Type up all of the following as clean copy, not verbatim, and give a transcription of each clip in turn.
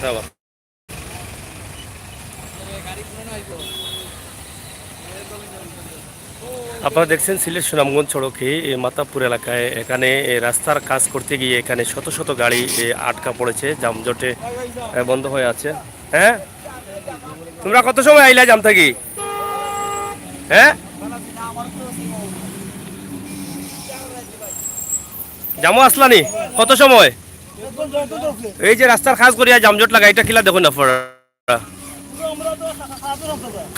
হ্যাঁ, আপনারা দেখছেন সিলেট সুনামগঞ্জ সড়কে মাতাবপুর এলাকায় এখানে রাস্তার কাজ করতে গিয়ে এখানে শত শত গাড়ি আটকা পড়েছে, যানজটে বন্ধ হয়ে আছে। হ্যাঁ, তোমরা কত সময় আইলা জাম থাকি? হ্যাঁ, জামো আসলানি কত সময়? এই যে রাস্তার কাজ করিয়া জামজট লাগা, এটা কিলা দেখুন না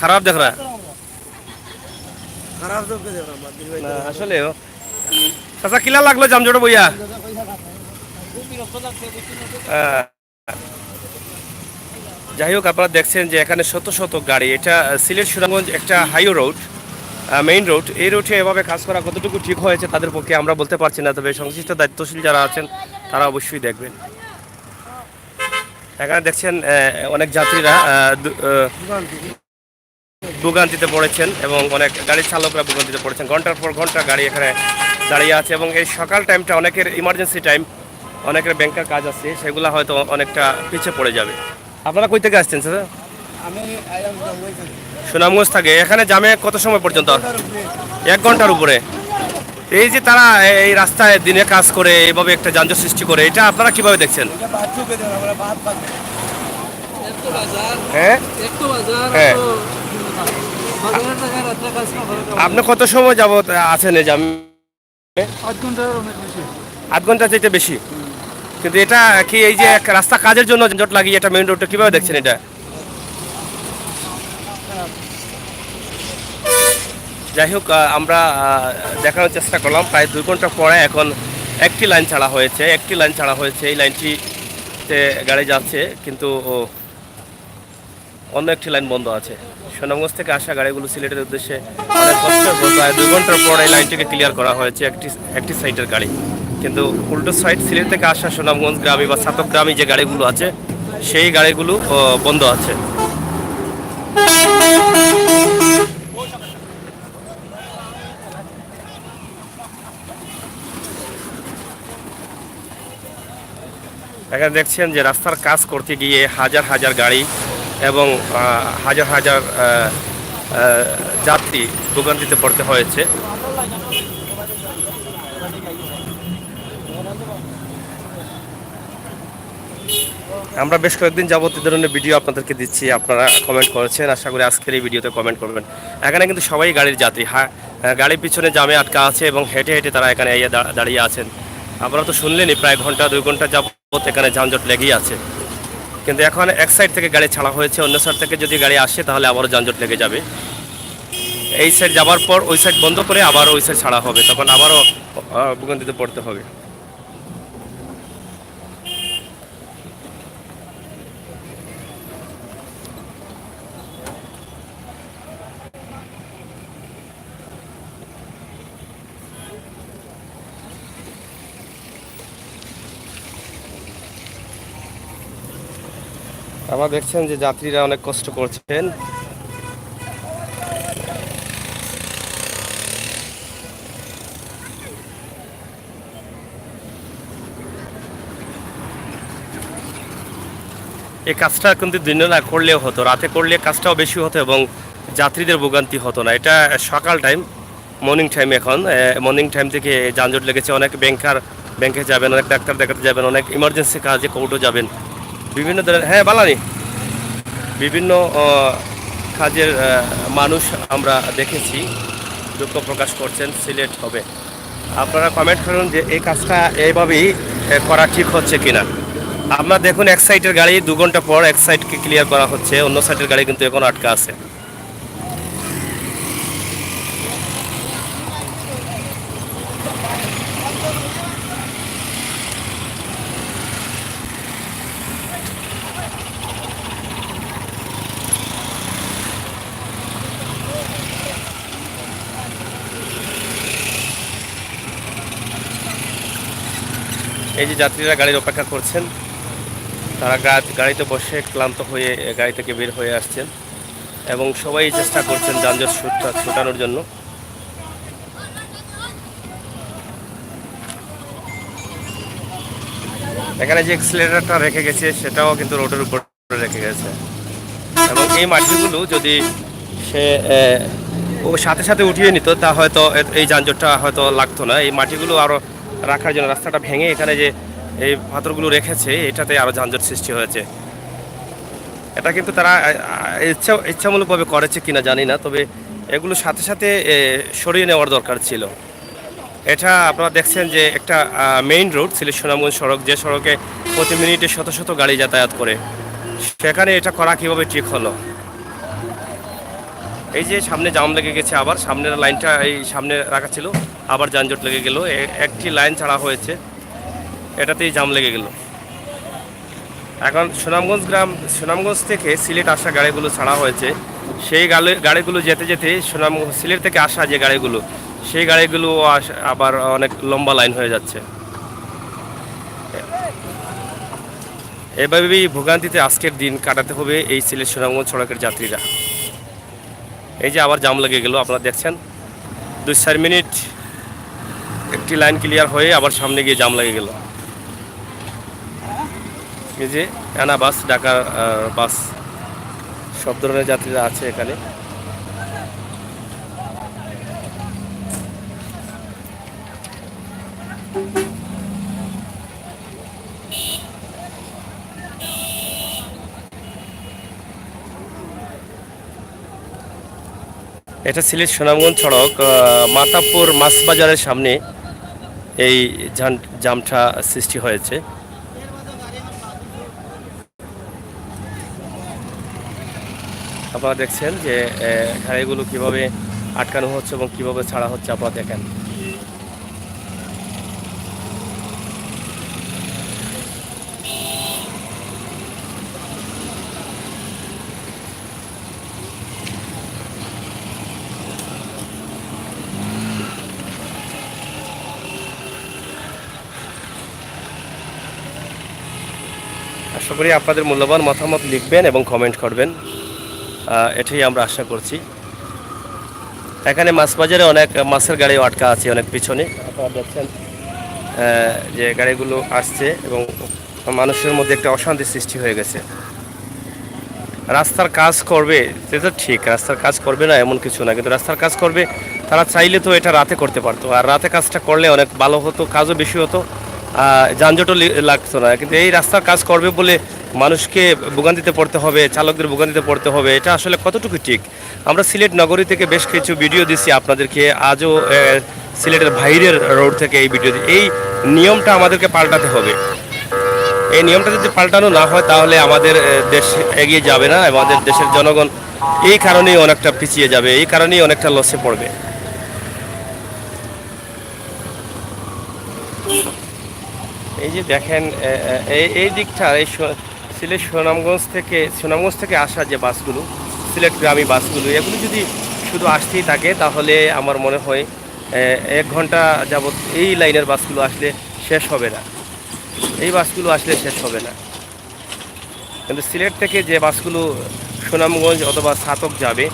খারাপ দেখ রা না আসলে চাচা কিলা লাগলো জামজট বইয়া? যাই হোক, আপনারা দেখছেন যে এখানে শত শত গাড়ি। এটা সিলেট সুনামগঞ্জ একটা হাইওয়ে রোড, মেইন রোড। এই রোডে এভাবে কাজ করা কতটুকু ঠিক হয়েছে তাদের পক্ষে আমরা বলতে পারছি না, তবে সংশ্লিষ্ট দায়িত্বশীল যারা আছেন তারা অবশ্যই দেখবেন। এখানে দেখছেন অনেক যাত্রীরা ভোগান্তিতে পড়েছেন এবং অনেক গাড়ির চালকরা ভোগান্তিতে পড়েছেন। ঘন্টার পর ঘন্টা গাড়ি এখানে দাঁড়িয়ে আছে এবং এই সকাল টাইমটা অনেকের ইমার্জেন্সি টাইম, অনেকের ব্যাংকের কাজ আছে, সেগুলো হয়তো অনেকটা পিছিয়ে পড়ে যাবে। আপনারা কই থেকে আসছেন স্যার? সুনামগঞ্জ থাকে। এখানে জামে কত সময় পর্যন্ত? 1 ঘন্টার উপরে। এই যে তারা এই রাস্তায় দিনে কাজ করে এইভাবে একটা যানজট সৃষ্টি করে, এটা আপনারা কিভাবে দেখছেন? হ্যাঁ হ্যাঁ, আপনি কত সময় যাবত আছেন এই জামে? 8 ঘন্টা চাইতে বেশি। কিন্তু এটা কি এই যে রাস্তা কাজের জন্য যানজট লাগিয়ে এটা মেইন রোডটা কিভাবে দেখছেন এটা? যাই হোক, আমরা দেখানোর চেষ্টা করলাম প্রায় 2 ঘন্টা পরে এখন একটি লাইন ছাড়া হয়েছে। এই লাইনটিতে গাড়ি যাচ্ছে, কিন্তু অন্য একটি লাইন বন্ধ আছে। সুনামগঞ্জ থেকে আসা গাড়িগুলো সিলেটের উদ্দেশ্যে অনেক কষ্ট, প্রায় 2 ঘন্টার পর এই লাইনটিকে ক্লিয়ার করা হয়েছে একটি সাইডের গাড়ি। কিন্তু উল্টো সাইড সিলেট থেকে আসা সুনামগঞ্জ গ্রামী বা ছাতকগ্রামী যে গাড়িগুলো আছে সেই গাড়িগুলো বন্ধ আছে। এখানে দেখছেন যে রাস্তার কাজ করতে গিয়ে হাজার হাজার গাড়ি এবং হাজার হাজার যাত্রী ভোগান্তিতে পড়তে হয়েছে। আমরা বেশ কয়েকদিন যাবত এই ধরনের ভিডিও আপনাদেরকে দিচ্ছি, আপনারা কমেন্ট করেছেন। আশা করি আজকের এই ভিডিওতে কমেন্ট করবেন। এখানে কিন্তু সবাই গাড়ির যাত্রী, গাড়ির পিছনে জামে আটকা আছে এবং হেঁটে হেঁটে তারা এখানে দাঁড়িয়ে আছেন। আপনারা তো শুনলেনই, প্রায় 2 ঘন্টা যাবত এখানে যানজট লেগেই আছে। কিন্তু এখন এক সাইড থেকে গাড়ি ছাড়া হয়েছে, অন্য সাইড থেকে যদি গাড়ি আসে তাহলে আবারও যানজট লেগে যাবে। এই সাইড যাবার পর ওই সাইড বন্ধ করে আবার ওই সাইড ছাড়া হবে, তখন আবারও ভোগান্তিতে পড়তে হবে। আপনারা দেখছেন যে যাত্রীরা অনেক কষ্ট করছেন। এই কাজটা কিন্তু দিনে না করলেও হতো, রাতে করলে কাজটাও বেশি হতো এবং যাত্রীদের ভোগান্তি হতো না। এটা সকাল টাইম, মর্নিং টাইম। এখন মর্নিং টাইম থেকে যানজট লেগেছে। অনেক ব্যাংকে যাবেন, অনেক ডাক্তার দেখাতে যাবেন, অনেক ইমার্জেন্সি কাজে কোর্টও যাবেন, বিভিন্ন ধরনের। হ্যাঁ বালানি, বিভিন্ন কাজের মানুষ আমরা দেখেছি দুঃখ প্রকাশ করছেন। সিলেট হবে, আপনারা কমেন্ট করুন যে এই কাজটা এইভাবেই করা ঠিক হচ্ছে কিনা। আপনারা দেখুন, এক সাইডের গাড়ি 2 ঘন্টা পর এক সাইডকে ক্লিয়ার করা হচ্ছে, অন্য সাইডের গাড়ি কিন্তু এখন আটকা আছে। এই যে যাত্রীরা গাড়ির অপেক্ষা করছেন, তারা গাড়িতে বসে ক্লান্ত হয়ে গাড়ি থেকে বের হয়ে আসছেন এবং সবাই চেষ্টা করছেন যানজট ছুটানোর জন্য। এখানে যে এক্সিলারেটরটা রেখে গেছে সেটাও কিন্তু রোডের উপর রেখে গেছে। এবং এই মাটিগুলো যদি সে ও সাথে সাথে উঠিয়ে নিত তা হয়তো এই যানজটটা হয়তো লাগতো না। এই মাটিগুলো আরও রাখার জন্য রাস্তাটা ভেঙে এখানে যে এই পাথরগুলো রেখেছে এটাতে আরও যানজট সৃষ্টি হয়েছে। এটা কিন্তু তারা ইচ্ছামূলকভাবে করেছে কিনা জানি না, তবে এগুলো সাথে সাথে সরিয়ে নেওয়ার দরকার ছিল। এটা আপনারা দেখছেন যে একটা মেইন রোড সিলেট সুনামগঞ্জ সড়ক, যে সড়কে প্রতি মিনিটে শত শত গাড়ি যাতায়াত করে, সেখানে এটা করা কীভাবে ঠিক হলো। এই যে সামনে জাম লেগে গেছে, আবার সামনের লাইনটা এই সামনে রাখা ছিল, আবার যানজট লেগে গেল। একটি লাইন ছাড়া হয়েছে, এটাতেই জাম লেগে গেল। এখন সুনামগঞ্জ থেকে সিলেট আসা গাড়িগুলো ছাড়া হয়েছে, সেই গাড়িগুলো যেতে যেতে সিলেট থেকে আসা যে গাড়িগুলো, সেই গাড়িগুলো আবার অনেক লম্বা লাইন হয়ে যাচ্ছে। এভাবেই ভোগান্তিতে আজকের দিন কাটাতে হবে এই সিলেট সুনামগঞ্জ সড়কের যাত্রীরা। এই যে আবার জাম লেগে গেল, আপনারা দেখছেন 2-4 মিনিট একটি লাইন ক্লিয়ার হয়ে আবার সামনে গিয়ে জাম লেগে গেল। এই যে এনা বাস, ঢাকার বাস, সব ধরনের যাত্রীরা আছে এখানে। এটা সিলেট সুনামগঞ্জ সড়ক, মাতাপুর মাছ বাজারের সামনে এই জামটা সৃষ্টি হয়েছে। আপনারা দেখছেন যে গাড়িগুলো কিভাবে আটকানো হচ্ছে এবং কিভাবে ছাড়া হচ্ছে, আপনারা দেখেন। আশা করি আপনাদের মূল্যবান মতামত লিখবেন এবং কমেন্ট করবেন, এটাই আমরা আশা করছি। এখানে মাছ বাজারে অনেক মাছের গাড়িও আটকা আছে অনেক পিছনে, আপনারা দেখছেন যে গাড়িগুলো আসছে এবং মানুষের মধ্যে একটা অশান্তি সৃষ্টি হয়ে গেছে। রাস্তার কাজ করবে সেটা ঠিক, রাস্তার কাজ করবে না এমন কিছু না, কিন্তু রাস্তার কাজ করবে তারা চাইলে তো এটা রাতে করতে পারতো, আর রাতে কাজটা করলে অনেক ভালো হতো, কাজও বেশি হতো, যানজটও লাগতো না। কিন্তু এই রাস্তার কাজ করবে বলে মানুষকে ভোগান্তিতে পড়তে হবে, চালকদের ভোগান্তিতে পড়তে হবে, এটা আসলে কতটুকু ঠিক। আমরা সিলেট নগরী থেকে বেশ কিছু ভিডিও দিচ্ছি আপনাদেরকে, আজও সিলেটের বাইরের রোড থেকে এই ভিডিও এই নিয়মটা আমাদেরকে পাল্টাতে হবে। এই নিয়মটা যদি পাল্টানো না হয় তাহলে আমাদের দেশ এগিয়ে যাবে না, আমাদের দেশের জনগণ এই কারণেই অনেকটা পিছিয়ে যাবে, এই কারণেই অনেকটা লসে পড়বে। এই যে দেখেন এই দিকটা, এই সিলেট সুনামগঞ্জ থেকে আসা যে বাসগুলো, সিলেটগামী বাসগুলো, এগুলো যদি শুধু আসতেই থাকে তাহলে আমার মনে হয় 1 ঘন্টা যাবৎ এই লাইনের বাসগুলো আসলে শেষ হবে না, এই বাসগুলো আসলে শেষ হবে না। কিন্তু সিলেট থেকে যে বাসগুলো সুনামগঞ্জ অথবা ছাতক যাবে,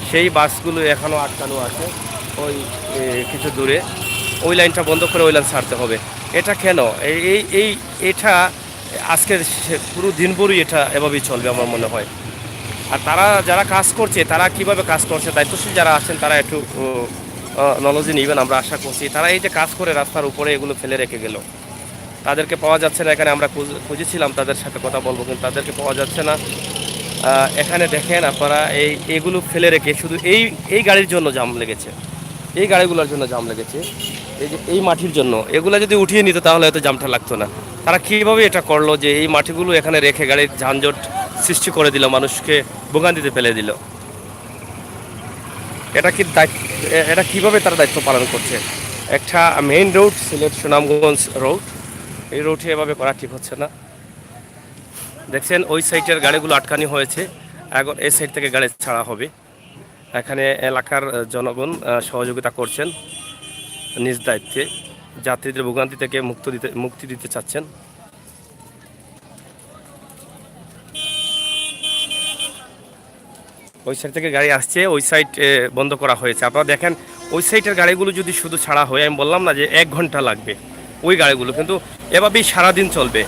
সেই বাসগুলো এখনও আটকানো আছে ওই কিছু দূরে, ওই লাইনটা বন্ধ করে ওই লাইন ছাড়তে হবে। এটা কেন? এটা আজকের পুরো দিনভরই এটা এভাবেই চলবে আমার মনে হয়। আর তারা যারা কাজ করছে তারা কিভাবে কাজ করছে, দায়িত্বশীল যারা আছেন তারা একটু নলেজে নেবেন, আমরা আশা করছি। তারা এই যে কাজ করে রাস্তার উপরে এগুলো ফেলে রেখে গেল, তাদেরকে পাওয়া যাচ্ছে না। এখানে আমরা খুঁজেছিলাম, তাদের সাথে কথা বলবো, কিন্তু তাদেরকে পাওয়া যাচ্ছে না। এখানে দেখেন আপনারা এইগুলো ফেলে রেখে শুধু এই গাড়ির জন্য জাম লেগেছে, এই গাড়িগুলোর জন্য জাম লেগেছে, এই যে এই মাটির জন্য। এগুলো যদি উঠিয়ে নিত তাহলে হয়তো জামটা লাগতো না। তারা কীভাবে এটা করলো যে এই মাটিগুলো এখানে রেখে গাড়ির যানজট সৃষ্টি করে দিল, মানুষকে ভোগান্তিতে ফেলে দিল। এটা কিভাবে তারা দায়িত্ব পালন করছে? একটা main road Sylhet Sunamganj road, এই রোডে এভাবে করা ঠিক হচ্ছে না। দেখছেন ওই সাইডের গাড়িগুলো আটকানি হয়েছে, এখন এই সাইড থেকে গাড়ি ছাড়া হবে। এখানে এলাকার জনগণ সহযোগিতা করছেন নিজ দায়িত্বে, যাত্রীদের ভোগান্তি থেকে মুক্তি দিতে চাচ্ছেন। ওই সাইড থেকে গাড়ি আসছে, ওই সাইড বন্ধ করা হয়েছে। আপনারা দেখেন ওই সাইডের গাড়িগুলো যদি শুধু ছাড়া হয়, আমি বললাম না যে 1 ঘন্টা লাগবে ওই গাড়িগুলো, কিন্তু এভাবেই সারাদিন চলবে।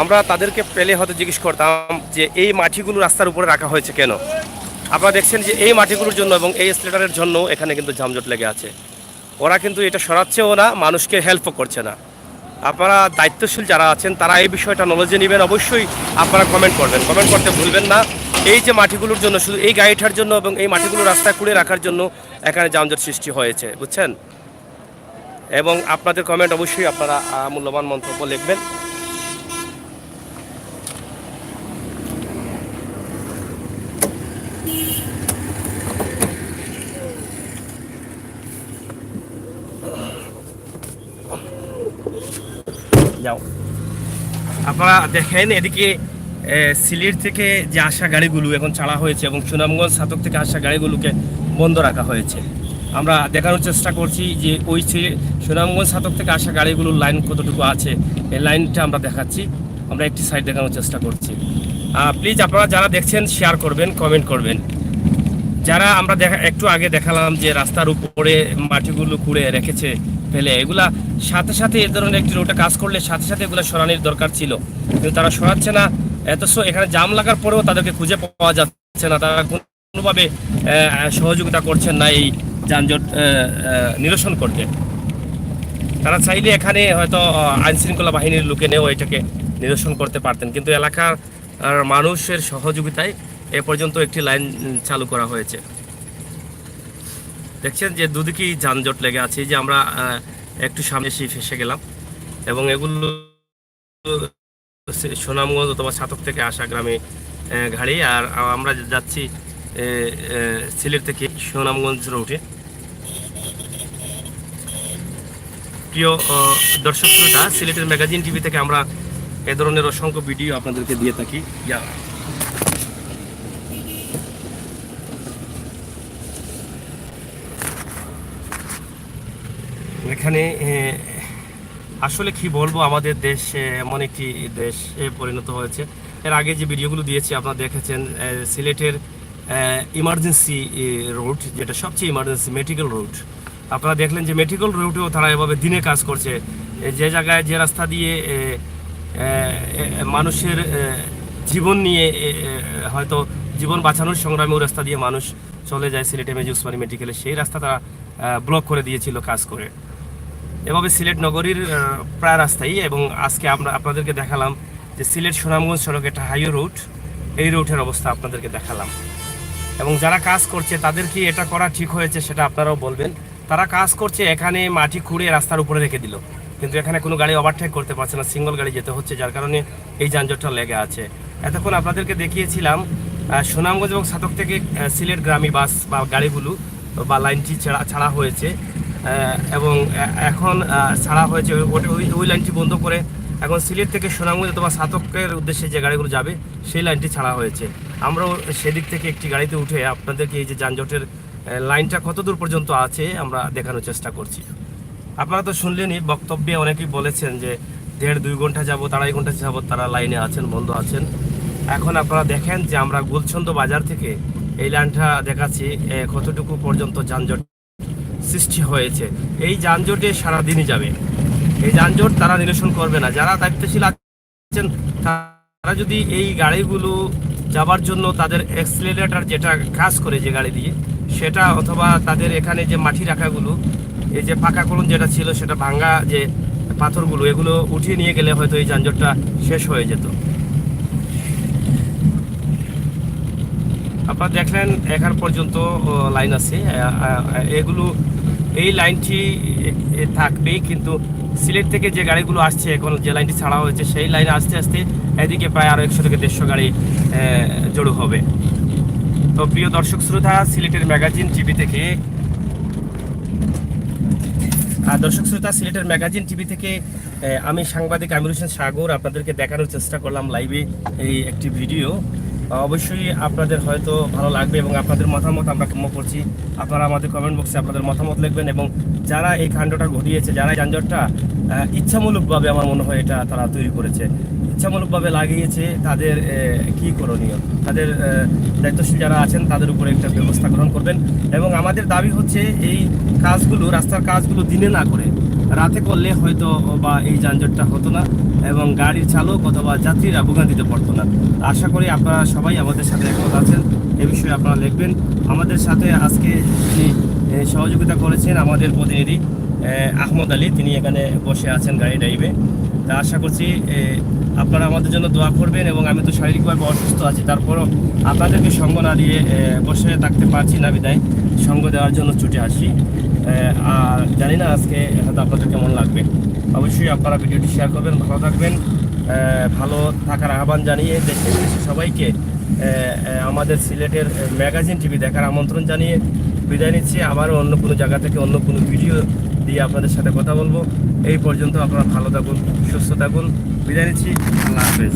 আমরা তাদেরকে পেলে হয়তো জিজ্ঞেস করতাম যে এই মাটিগুলো রাস্তার উপরে রাখা হয়েছে কেন। আপনারা দেখছেন যে এই মাটিগুলোর জন্য এবং এই স্লেটারের জন্য এখানে কিন্তু যানজট লেগে আছে। ওরা কিন্তু এটা সরাচ্ছেও না, মানুষকে হেল্পও করছে না। আপনারা দায়িত্বশীল যারা আছেন তারা এই বিষয়টা নলেজে নেবেন। অবশ্যই আপনারা কমেন্ট করবেন, কমেন্ট করতে ভুলবেন না। এই যে মাটিগুলোর জন্য, শুধু এই গাড়িটার জন্য এবং এই মাটিগুলো রাস্তায় খুঁড়ে রাখার জন্য এখানে যানজট সৃষ্টি হয়েছে, বুঝছেন। এবং আপনাদের কমেন্ট অবশ্যই আপনারা মূল্যবান মন্তব্য লিখবেন। যাও, আপনারা দেখেন এদিকে সিলেট থেকে যে আসা গাড়িগুলো এখন ছাড়া হয়েছে এবং সুনামগঞ্জ ছাতক থেকে আসা গাড়িগুলোকে বন্ধ রাখা হয়েছে। আমরা দেখানোর চেষ্টা করছি যে ওই সুনামগঞ্জ ছাতক থেকে আসা গাড়িগুলোর লাইন কতটুকু আছে, এই লাইনটা আমরা দেখাচ্ছি। আমরা একটি সাইড দেখানোর চেষ্টা করছি। প্লিজ আপনারা যারা দেখছেন শেয়ার করবেন, কমেন্ট করবেন। যারা আমরা একটু আগে দেখালাম যে রাস্তার উপরে মাটিগুলো খুঁড়ে রেখেছে ফেলে, এগুলা সাথে সাথে এ ধরনের একটি রোডে কাজ করলে সাথে সাথে এগুলো সরানোর দরকার ছিল, কিন্তু তারা সরাচ্ছে না। অথচ এখানে জাম লাগার পরেও তাদেরকে খুঁজে পাওয়া যাচ্ছে না, তারা কোনোভাবে সহযোগিতা করছেন না এই যানজট নিরসন করতে। তারা চাইলে এখানে হয়তো আইনশৃঙ্খলা বাহিনীর লোকে নিয়েও এটাকে নিরসন করতে পারতেন, কিন্তু এলাকার মানুষের সহযোগিতায় এ পর্যন্ত একটি লাইন চালু করা হয়েছে। দেখছেন যে দুদিকেই যানজট লেগে আছে। এই যে আমরা একটু সামনে এসে ফেসে গেলাম এবং এগুলো সুনামগঞ্জ অথবা ছাতক থেকে আসা গ্রামে গাড়ি, আর আমরা যাচ্ছি সিলেট থেকে সুনামগঞ্জ রুটে। প্রিয় দর্শক শ্রোতা, সিলেটের ম্যাগাজিন টিভি থেকে আমরা এ ধরনের অসংখ্য ভিডিও আপনাদেরকে দিয়ে থাকি। এখানে আসলে কি বলবো, আমাদের দেশ এমন একটি দেশে পরিণত হয়েছে। এর আগে যে ভিডিওগুলো দিয়েছি আপনারা দেখেছেন, সিলেটের ইমার্জেন্সি রুট, যেটা সবচেয়ে ইমার্জেন্সি মেডিকেল রুট, আপনারা দেখলেন যে মেডিকেল রুটেও তারা এভাবে দিনে কাজ করছে। যে জায়গায় যে রাস্তা দিয়ে মানুষের জীবন নিয়ে হয়তো জীবন বাঁচানোর সংগ্রামে ওই রাস্তা দিয়ে মানুষ চলে যায় সিলেট এমএজি ওসমানী মেডিকেলে, সেই রাস্তা তারা ব্লক করে দিয়েছিল কাজ করে। এভাবে সিলেট নগরীর প্রায় রাস্তায়, এবং আজকে আমরা আপনাদেরকে দেখালাম যে সিলেট সুনামগঞ্জ সড়ক একটা হাইওয়ে রুট, এই রুটের অবস্থা আপনাদেরকে দেখালাম। এবং যারা কাজ করছে তাদের কি এটা করা ঠিক হয়েছে সেটা আপনারাও বলবেন। তারা কাজ করছে, এখানে মাটি খুঁড়ে রাস্তার উপরে রেখে দিল, কিন্তু এখানে কোনো গাড়ি ওভারটেক করতে পারছে না, সিঙ্গল গাড়ি যেতে হচ্ছে, যার কারণে এই যানজটটা লেগে আছে। এতক্ষণ আপনাদেরকে দেখিয়েছিলাম সুনামগঞ্জ এবং ছাতক থেকে সিলেট গ্রামীণ বাস বা গাড়িগুলো বা লাইনটি ছাড়া হয়েছে, এবং এখন ছাড়া হয়েছে ওই লাইনটি বন্ধ করে এখন সিলেট থেকে সুনামগঞ্জ অথবা ছাতকের উদ্দেশ্যে যে গাড়িগুলো যাবে সেই লাইনটি ছাড়া হয়েছে। আমরাও সেদিক থেকে একটি গাড়িতে উঠে আপনাদেরকে এই যে যানজটের লাইনটা কত দূর পর্যন্ত আছে আমরা দেখানোর চেষ্টা করছি। আপনারা তো শুনলেনই, বক্তব্যে অনেকেই বলেছেন যে 1.5-2 ঘন্টা যাবত, 2.5 ঘন্টা যাবত তারা লাইনে আছেন, বন্ধ আছেন। এখন আপনারা দেখেন যে আমরা গুলছন্দ বাজার থেকে এই লাইনটা দেখাচ্ছি কতটুকু পর্যন্ত যানজট সৃষ্টি হয়েছে। এই যানজটে সারাদিনই যাবে, এই যানজট তারা নিরসন করবে না। যারা দায়িত্বশীল আছেন তারা যদি এই গাড়িগুলো যাবার জন্য তাদের অ্যাক্সিলারেটর যেটা কাজ করে যে গাড়ি দিয়ে সেটা, অথবা তাদের এখানে যে মাটি রাখাগুলো, এই যে পাকা কলম যেটা ছিল সেটা ভাঙ্গা যে পাথরগুলো, এগুলো উঠিয়ে নিয়ে গেলে হয়তো এই যানজটটা শেষ হয়ে যেত। আপনারা দেখলেন এখন পর্যন্ত লাইন আছে, এগুলো এই লাইনটি থাকবেই, কিন্তু সিলেট থেকে যে গাড়িগুলো আসছে এখন যে লাইনটি ছাড়া হয়েছে সেই লাইনে আস্তে আস্তে এদিকে প্রায় আরও 100 থেকে 150 গাড়ি জড়ো হবে। তো প্রিয় দর্শক শ্রোতা, সিলেটের ম্যাগাজিন টিভি থেকে সিলেটের ম্যাগাজিন টিভি থেকে আমি সাংবাদিক আমির হোসেন সাগর আপনাদেরকে দেখানোর চেষ্টা করলাম লাইভে এই একটি ভিডিও। অবশ্যই আপনাদের হয়তো ভালো লাগবে এবং আপনাদের মতামত আমরা কাম্য করছি। আপনারা আমাদের কমেন্ট বক্সে আপনাদের মতামত লিখবেন, এবং যারা এই কাণ্ডটা ঘটিয়েছে, যারা এই যানজটটা ইচ্ছামূলকভাবে, আমার মনে হয় এটা তারা তৈরি করেছে, ইচ্ছামূলকভাবে লাগিয়েছে, তাদের কি করণীয়, তাদের দায়িত্বশীল যারা আছেন তাদের উপরে একটা ব্যবস্থা গ্রহণ করবেন। এবং আমাদের দাবি হচ্ছে এই কাজগুলো, রাস্তার কাজগুলো দিনে না করে রাতে করলে হয়তো বা এই যানজটটা হতো না এবং গাড়ির চালক অথবা যাত্রীরা ভোগান্তিতে পড়তো না। আশা করি আপনারা সবাই আমাদের সাথে একমত আছেন, এ বিষয়ে আপনারা লিখবেন। আমাদের সাথে আজকে যিনি সহযোগিতা করেছেন আমাদের প্রতিনিধি আহমদ আলী, তিনি এখানে বসে আছেন গাড়ি ড্রাইভে। তা আশা করছি আপনারা আমাদের জন্য দোয়া করবেন এবং আমি তো শারীরিকভাবে অসুস্থ আছি, তারপরও আপনাদেরকে সঙ্গ না দিয়ে বসে থাকতে পারছি না, বিদায় সঙ্গ দেওয়ার জন্য ছুটে আসি। আর জানি না আজকে হয়তো আপনাদের কেমন লাগবে। অবশ্যই আপনারা ভিডিওটি শেয়ার করবেন, ভালো থাকবেন, ভালো থাকার আহ্বান জানিয়ে দেশে বিদেশে সবাইকে আমাদের সিলেটের ম্যাগাজিন টিভি দেখার আমন্ত্রণ জানিয়ে বিদায় নিচ্ছি। আবারও অন্য কোনো জায়গা থেকে অন্য কোনো ভিডিও দিয়ে আপনাদের সাথে কথা বলবো। এই পর্যন্ত আপনারা ভালো থাকুন, সুস্থ থাকুন, বিদায় নিচ্ছি। আল্লাহ হাফেজ।